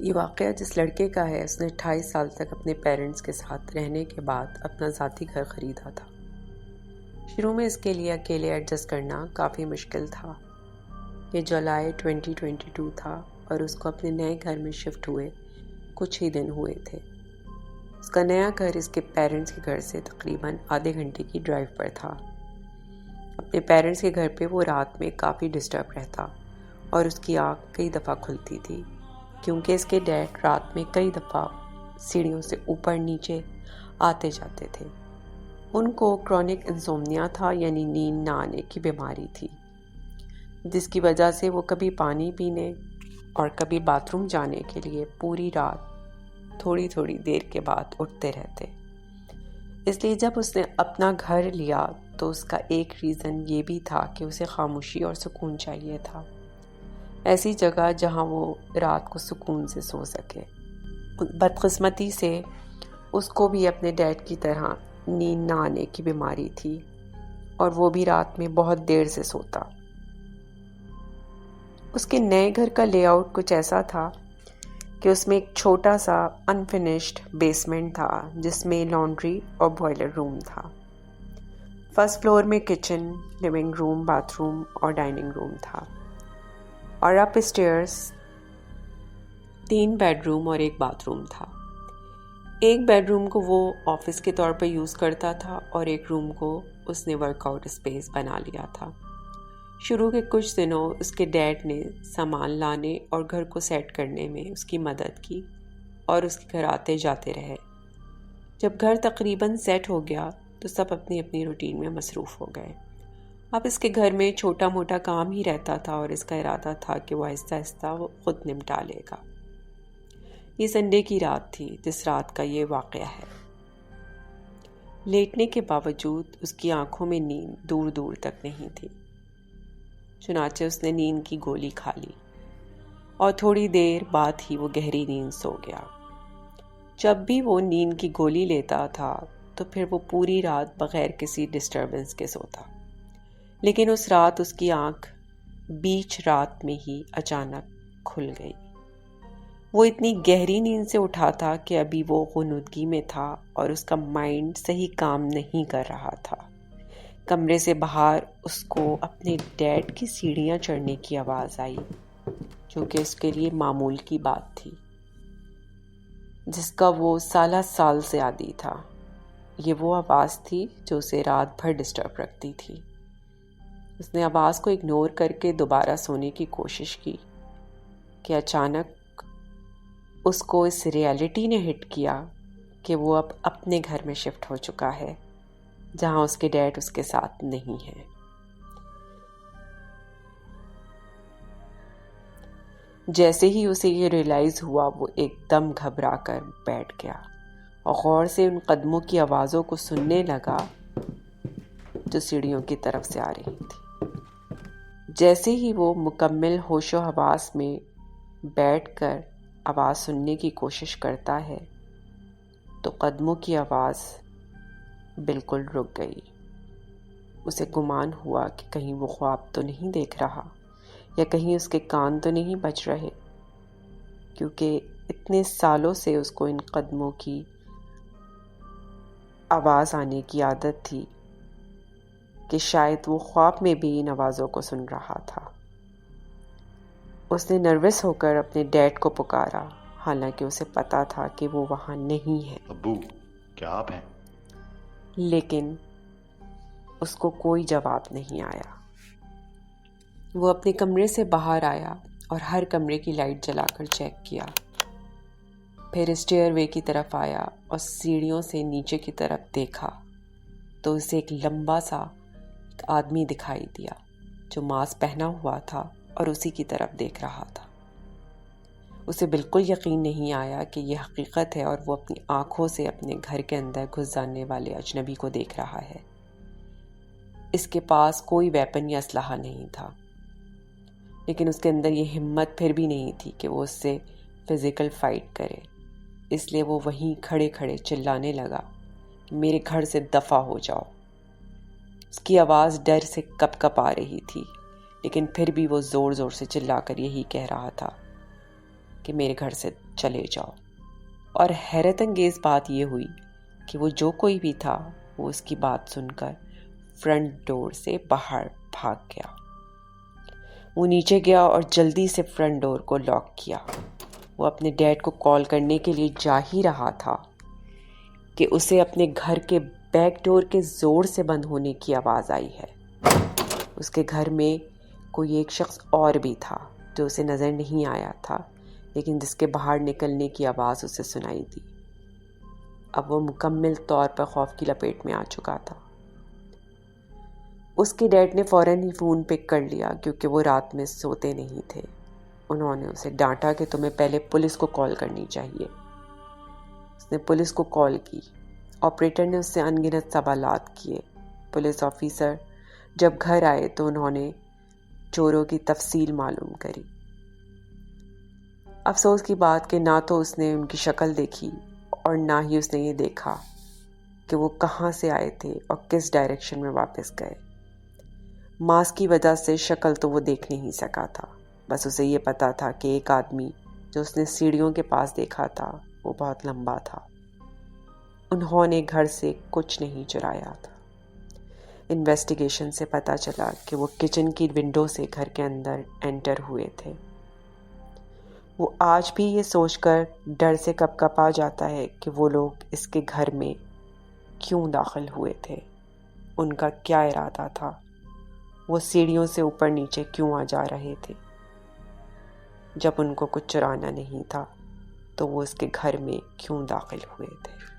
یہ واقعہ جس لڑکے کا ہے، اس نے 28 سال تک اپنے پیرنٹس کے ساتھ رہنے کے بعد اپنا ذاتی گھر خریدا تھا۔ شروع میں اس کے لیے اکیلے ایڈجسٹ کرنا کافی مشکل تھا۔ یہ جولائی 2022 تھا اور اس کو اپنے نئے گھر میں شفٹ ہوئے کچھ ہی دن ہوئے تھے۔ اس کا نیا گھر اس کے پیرنٹس کے گھر سے تقریباً آدھے گھنٹے کی ڈرائیو پر تھا۔ اپنے پیرنٹس کے گھر پہ وہ رات میں کافی ڈسٹرب رہتا اور اس کی آنکھ کئی دفعہ کھلتی تھی کیونکہ اس کے ڈیڈ رات میں کئی دفعہ سیڑھیوں سے اوپر نیچے آتے جاتے تھے۔ ان کو کرونک انسومنیا تھا، یعنی نیند نہ آنے کی بیماری تھی، جس کی وجہ سے وہ کبھی پانی پینے اور کبھی باتھ روم جانے کے لیے پوری رات تھوڑی تھوڑی دیر کے بعد اٹھتے رہتے۔ اس لیے جب اس نے اپنا گھر لیا تو اس کا ایک ریزن یہ بھی تھا کہ اسے خاموشی اور سکون چاہیے تھا، ایسی جگہ جہاں وہ رات کو سکون سے سو سکے۔ بدقسمتی سے اس کو بھی اپنے ڈیڈ کی طرح نیند نہ آنے کی بیماری تھی اور وہ بھی رات میں بہت دیر سے سوتا۔ اس کے نئے گھر کا لے آؤٹ کچھ ایسا تھا کہ اس میں ایک چھوٹا سا انفنشڈ بیسمنٹ تھا جس میں لانڈری اور بوائلر روم تھا۔ فرسٹ فلور میں kitchen, living room, bath room اور ڈائننگ روم تھا، اور اپ اسٹیئرز 3 بیڈ روم اور ایک باتھ روم تھا۔ ایک بیڈ روم کو وہ آفس کے طور پر یوز کرتا تھا اور ایک روم کو اس نے ورک آؤٹ اسپیس بنا لیا تھا۔ شروع کے کچھ دنوں اس کے ڈیڈ نے سامان لانے اور گھر کو سیٹ کرنے میں اس کی مدد کی اور اس کے گھر آتے جاتے رہے۔ جب گھر تقریباً سیٹ ہو گیا تو سب اپنی اپنی روٹین میں مصروف ہو گئے۔ اب اس کے گھر میں چھوٹا موٹا کام ہی رہتا تھا اور اس کا ارادہ تھا کہ وہ آہستہ آہستہ وہ خود نمٹا لے گا۔ یہ سنڈے کی رات تھی جس رات کا یہ واقعہ ہے۔ لیٹنے کے باوجود اس کی آنکھوں میں نیند دور دور تک نہیں تھی، چنانچہ اس نے نیند کی گولی کھا لی اور تھوڑی دیر بعد ہی وہ گہری نیند سو گیا۔ جب بھی وہ نیند کی گولی لیتا تھا تو پھر وہ پوری رات بغیر کسی ڈسٹربنس کے سوتا، لیکن اس رات اس کی آنکھ بیچ رات میں ہی اچانک کھل گئی۔ وہ اتنی گہری نیند سے اٹھا تھا کہ ابھی وہ غنودگی میں تھا اور اس کا مائنڈ صحیح کام نہیں کر رہا تھا۔ کمرے سے باہر اس کو اپنے ڈیڈ کی سیڑھیاں چڑھنے کی آواز آئی، جو کہ اس کے لیے معمول کی بات تھی، جس کا وہ سالہ سال سے عادی تھا۔ یہ وہ آواز تھی جو اسے رات بھر ڈسٹرب رکھتی تھی۔ اس نے آواز کو اگنور کر کے دوبارہ سونے کی کوشش کی کہ اچانک اس کو اس ریالٹی نے ہٹ کیا کہ وہ اب اپنے گھر میں شفٹ ہو چکا ہے جہاں اس کے ڈیڈ اس کے ساتھ نہیں ہے۔ جیسے ہی اسے یہ ریئلائز ہوا وہ ایک دم گھبرا کر بیٹھ گیا اور غور سے ان قدموں کی آوازوں کو سننے لگا جو سیڑھیوں کی طرف سے آ رہی تھی۔ جیسے ہی وہ مکمل ہوش و حواس میں بیٹھ کر آواز سننے کی کوشش کرتا ہے تو قدموں کی آواز بالکل رک گئی۔ اسے گمان ہوا کہ کہیں وہ خواب تو نہیں دیکھ رہا یا کہیں اس کے کان تو نہیں بج رہے، کیونکہ اتنے سالوں سے اس کو ان قدموں کی آواز آنے کی عادت تھی کہ شاید وہ خواب میں بھی ان آوازوں کو سن رہا تھا۔ اس نے نروس ہو کر اپنے ڈیڈ کو پکارا، حالانکہ اسے پتا تھا کہ وہ وہاں نہیں ہے۔ ابو، کیا آپ ہیں؟ لیکن اس کو کوئی جواب نہیں آیا۔ وہ اپنے کمرے سے باہر آیا اور ہر کمرے کی لائٹ جلا کر چیک کیا، پھر اسٹیئر وے کی طرف آیا اور سیڑھیوں سے نیچے کی طرف دیکھا تو اسے ایک لمبا سا ایک آدمی دکھائی دیا جو ماسک پہنا ہوا تھا اور اسی کی طرف دیکھ رہا تھا۔ اسے بالکل یقین نہیں آیا کہ یہ حقیقت ہے اور وہ اپنی آنکھوں سے اپنے گھر کے اندر گھس جانے والے اجنبی کو دیکھ رہا ہے۔ اس کے پاس کوئی ویپن یا اسلحہ نہیں تھا، لیکن اس کے اندر یہ ہمت پھر بھی نہیں تھی کہ وہ اس سے فزیکل فائٹ کرے، اس لیے وہ وہیں کھڑے کھڑے چلانے لگا کہ میرے گھر سے دفع ہو جاؤ۔ اس کی آواز ڈر سے کپ کپ آ رہی تھی، لیکن پھر بھی وہ زور زور سے چلا کر یہی کہہ رہا تھا، کہ میرے گھر سے چلے جاؤ۔ اور حیرت انگیز بات یہ ہوئی کہ وہ جو کوئی بھی تھا وہ اس کی بات سن کر فرنٹ ڈور سے باہر بھاگ گیا۔ وہ نیچے گیا اور جلدی سے فرنٹ ڈور کو لاک کیا۔ وہ اپنے ڈیڈ کو کال کرنے کے لیے جا ہی رہا تھا کہ اسے اپنے گھر کے بیک ڈور کے زور سے بند ہونے کی آواز آئی ہے۔ اس کے گھر میں کوئی ایک شخص اور بھی تھا جو اسے نظر نہیں آیا تھا، لیکن جس کے باہر نکلنے کی آواز اسے سنائی دی۔ اب وہ مکمل طور پر خوف کی لپیٹ میں آ چکا تھا۔ اس کے ڈیڈ نے فوراً ہی فون پک کر لیا کیونکہ وہ رات میں سوتے نہیں تھے۔ انہوں نے اسے ڈانٹا کہ تمہیں پہلے پولیس کو کال کرنی چاہیے۔ اس نے پولیس کو کال کی۔ آپریٹر نے اس سے ان گنت سوالات کیے۔ پولیس آفیسر جب گھر آئے تو انہوں نے چوروں کی تفصیل معلوم کری۔ افسوس کی بات کہ نہ تو اس نے ان کی شکل دیکھی اور نہ ہی اس نے یہ دیکھا کہ وہ کہاں سے آئے تھے اور کس ڈائریکشن میں واپس گئے۔ ماسک کی وجہ سے شکل تو وہ دیکھ نہیں سکا تھا، بس اسے یہ پتا تھا کہ ایک آدمی جو اس نے سیڑھیوں کے پاس دیکھا تھا وہ بہت لمبا تھا۔ انہوں نے گھر سے کچھ نہیں چرایا تھا۔ انویسٹیگیشن سے پتا چلا کہ وہ کچن کی ونڈو سے گھر کے اندر انٹر ہوئے تھے۔ وہ آج بھی یہ سوچ کر ڈر سے کپ کپا جاتا ہے کہ وہ لوگ اس کے گھر میں کیوں داخل ہوئے تھے، ان کا کیا ارادہ تھا، وہ سیڑھیوں سے اوپر نیچے کیوں آ جا رہے تھے۔ جب ان کو کچھ چرانا نہیں تھا تو وہ اس کے گھر میں کیوں داخل ہوئے تھے۔